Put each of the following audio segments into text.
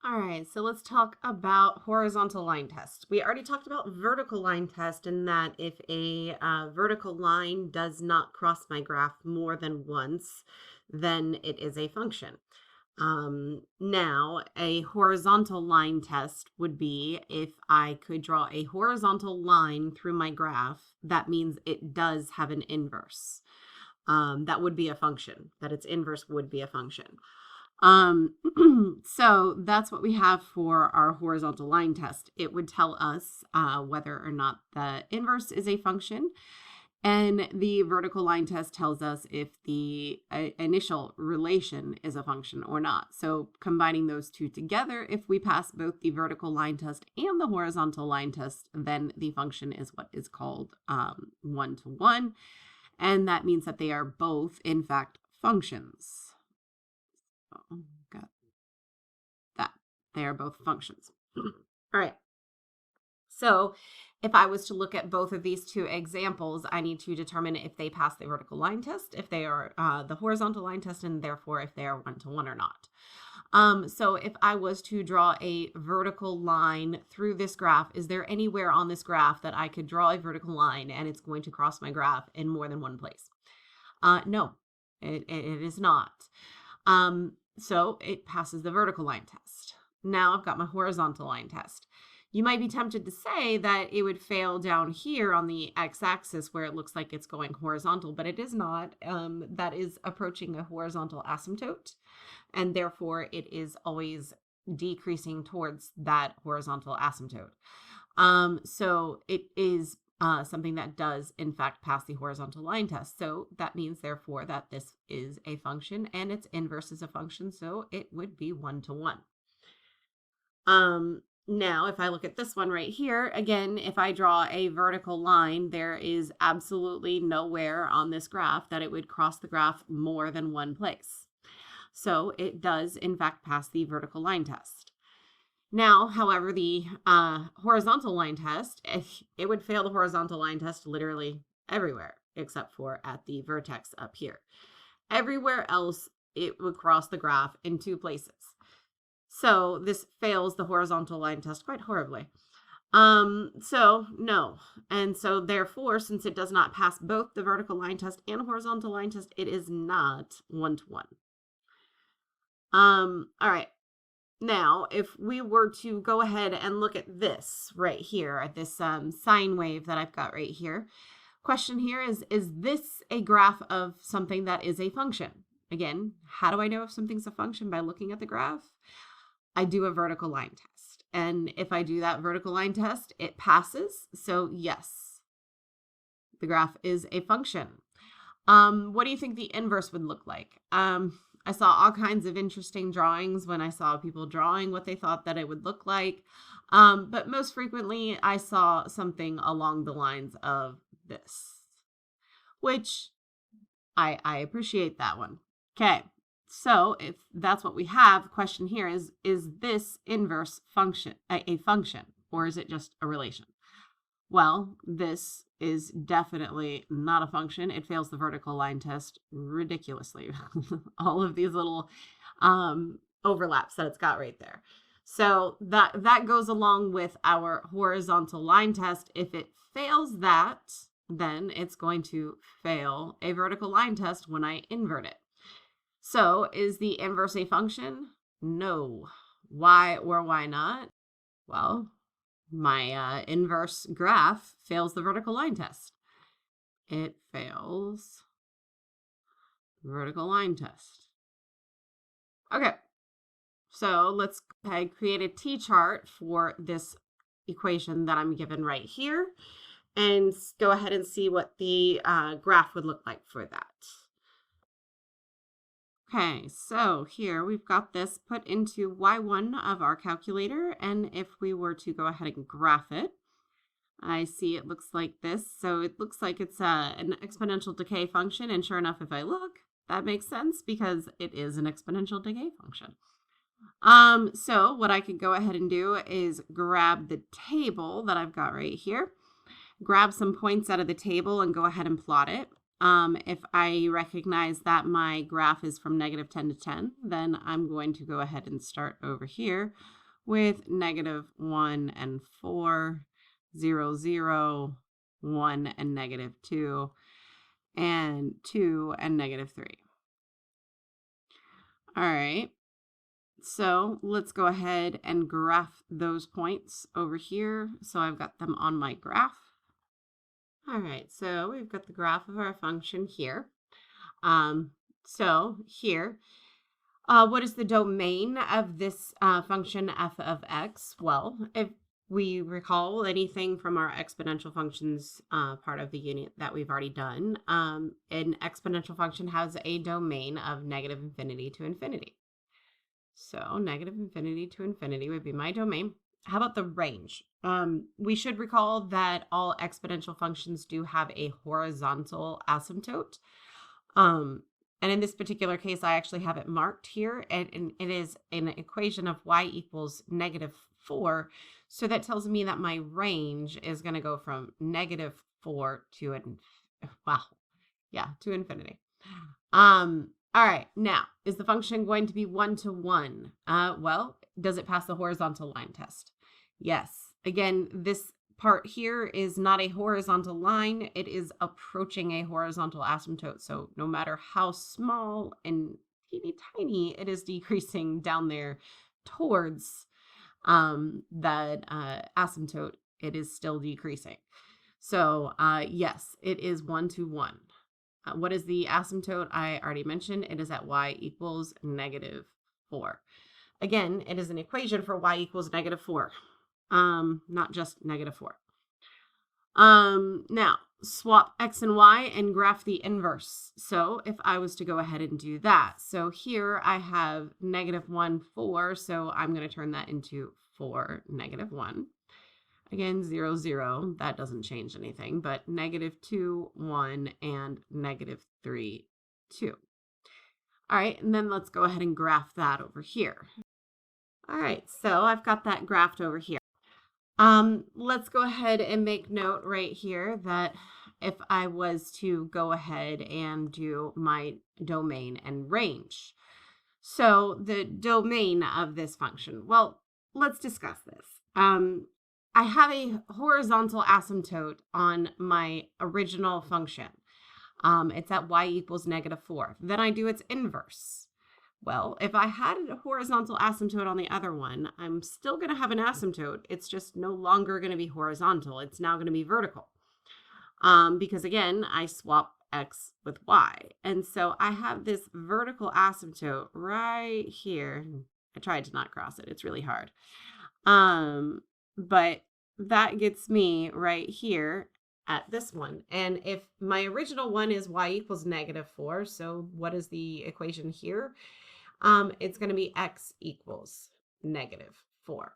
All right, so let's talk about horizontal line test. We already talked about vertical line test in that if a vertical line does not cross my graph more than once, then it is a function. Now, a horizontal line test would be if I could draw a horizontal line through my graph, that means it does have an inverse. That would be a function, that its inverse would be a function. So that's what we have for our horizontal line test. It would tell us whether or not the inverse is a function. And the vertical line test tells us if the initial relation is a function or not. So combining those two together, if we pass both the vertical line test and the horizontal line test, then the function is what is called one-to-one. And that means that they are both, in fact, functions. Oh, got that. They are both functions. All right. So if I was to look at both of these two examples, I need to determine if they pass the vertical line test, if they are the horizontal line test, and therefore if they are one-to-one or not. So if I was to draw a vertical line through this graph, is there anywhere on this graph that I could draw a vertical line and it's going to cross my graph in more than one place? No, it is not. So it passes the vertical line test. Now I've got my horizontal line test. You might be tempted to say that it would fail down here on the x-axis where it looks like it's going horizontal, but it is not. That is approaching a horizontal asymptote, and therefore it is always decreasing towards that horizontal asymptote. So it is something that does, in fact, pass the horizontal line test. So that means, therefore, that this is a function and its inverse is a function, so it would be one-to-one. Now, if I look at this one right here, again, if I draw a vertical line, there is absolutely nowhere on this graph that it would cross the graph more than one place. So it does, in fact, pass the vertical line test. Now, however, the horizontal line test, it would fail the horizontal line test literally everywhere, except for at the vertex up here. Everywhere else, it would cross the graph in two places. So this fails the horizontal line test quite horribly. So no. And so therefore, since it does not pass both the vertical line test and horizontal line test, it is not one-to-one. All right. Now, if we were to go ahead and look at this right here, at this sine wave that I've got right here, question here is this a graph of something that is a function? Again, how do I know if something's a function? By looking at the graph. I do a vertical line test. And if I do that vertical line test, it passes. So yes, the graph is a function. What do you think the inverse would look like? I saw all kinds of interesting drawings when I saw people drawing what they thought that it would look like. But most frequently, I saw something along the lines of this, which I appreciate that one. Okay. So if that's what we have, the question here is this inverse function a function, or is it just a relation? Well, this is definitely not a function. It fails the vertical line test ridiculously. All of these little overlaps that it's got right there. So that goes along with our horizontal line test. If it fails that, then it's going to fail a vertical line test when I invert it. So is the inverse a function? No. Why or why not? Well, my inverse graph fails the vertical line test. It fails the vertical line test. Okay, so let's go ahead and create a t-chart for this equation that I'm given right here and go ahead and see what the graph would look like for that. Okay, so here we've got this put into Y1 of our calculator, and if we were to go ahead and graph it, I see it looks like this. So it looks like it's an exponential decay function, and sure enough, if I look, that makes sense because it is an exponential decay function. So what I could go ahead and do is grab the table that I've got right here, grab some points out of the table and go ahead and plot it. If I recognize that my graph is from negative 10 to 10, then I'm going to go ahead and start over here with negative 1 and 4, 0, 0, 1 and negative 2, and 2 and negative 3. All right. So let's go ahead and graph those points over here. So I've got them on my graph. All right, so we've got the graph of our function here. So here, what is the domain of this function f of x? Well, if we recall anything from our exponential functions part of the unit that we've already done, an exponential function has a domain of negative infinity to infinity. So negative infinity to infinity would be my domain. How about the range? We should recall that all exponential functions do have a horizontal asymptote. And in this particular case, I actually have it marked here, and it is an equation of y equals negative 4. So that tells me that my range is going to go from negative 4 to, to infinity. All right, now, is the function going to be 1 to 1? Well, does it pass the horizontal line test? Yes. Again, this part here is not a horizontal line. It is approaching a horizontal asymptote. So no matter how small and teeny tiny it is decreasing down there towards that asymptote, it is still decreasing. So yes, it is 1 to 1. What is the asymptote? I already mentioned it is at y equals negative 4. Again, it is an equation for y equals negative 4, not just negative 4. Now, swap x and y and graph the inverse. So if I was to go ahead and do that, so here I have negative 1, 4, so I'm going to turn that into 4, negative 1. Again, 0, 0, that doesn't change anything, but negative 2, 1, and negative 3, 2. All right, and then let's go ahead and graph that over here. All right, so I've got that graphed over here. Let's go ahead and make note right here that if I was to go ahead and do my domain and range. So the domain of this function, well, let's discuss this. I have a horizontal asymptote on my original function. It's at y equals negative 4. Then I do its inverse. Well, if I had a horizontal asymptote on the other one, I'm still going to have an asymptote. It's just no longer going to be horizontal. It's now going to be vertical. Because again, I swap x with y. And so I have this vertical asymptote right here. I tried to not cross it. It's really hard. But that gets me right here at this one. And if my original one is y equals negative 4, so what is the equation here? It's going to be x equals negative 4.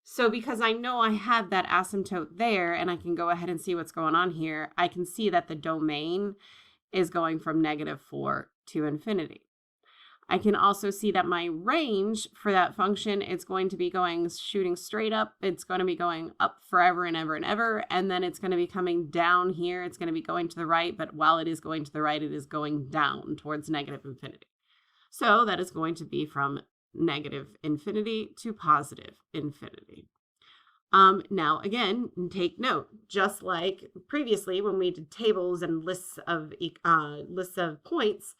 So because I know I have that asymptote there and I can go ahead and see what's going on here, I can see that the domain is going from negative 4 to infinity. I can also see that my range for that function, it's going to be shooting straight up. It's going to be going up forever and ever and ever. And then it's going to be coming down here. It's going to be going to the right. But while it is going to the right, it is going down towards negative infinity. So that is going to be from negative infinity to positive infinity. Now, again, take note, just like previously when we did tables and lists of points,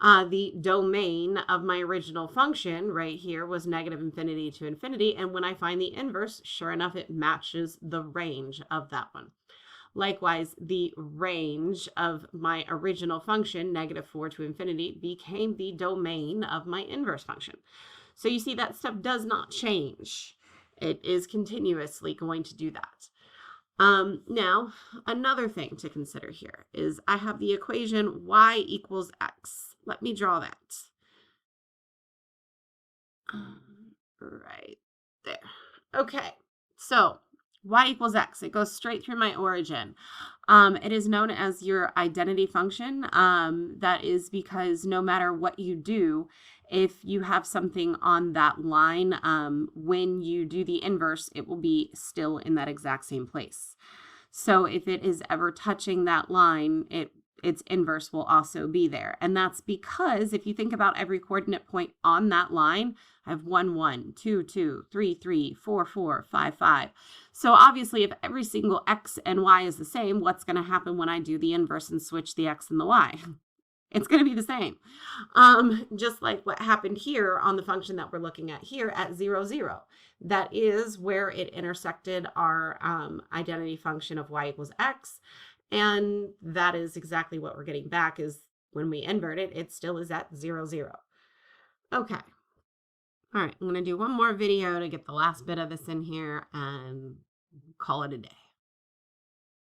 the domain of my original function right here was negative infinity to infinity. And when I find the inverse, sure enough, it matches the range of that one. Likewise, the range of my original function, negative 4 to infinity, became the domain of my inverse function. So you see that stuff does not change. It is continuously going to do that. Now, another thing to consider here is I have the equation y equals x. Let me draw that. Right there. Okay, so y equals x. It goes straight through my origin. It is known as your identity function. That is because no matter what you do, if you have something on that line, when you do the inverse, it will be still in that exact same place. So if it is ever touching that line, it its inverse will also be there. And that's because if you think about every coordinate point on that line, I have 1, 1, 2, 2, 3, 3, 4, 4, 5, 5. So obviously, if every single x and y is the same, what's going to happen when I do the inverse and switch the x and the y? It's going to be the same. Just like what happened here on the function that we're looking at here at 0, 0. That is where it intersected our identity function of y equals x. And that is exactly what we're getting back is when we invert it, it still is at 0, 0. Okay. All right, I'm going to do one more video to get the last bit of this in here and call it a day.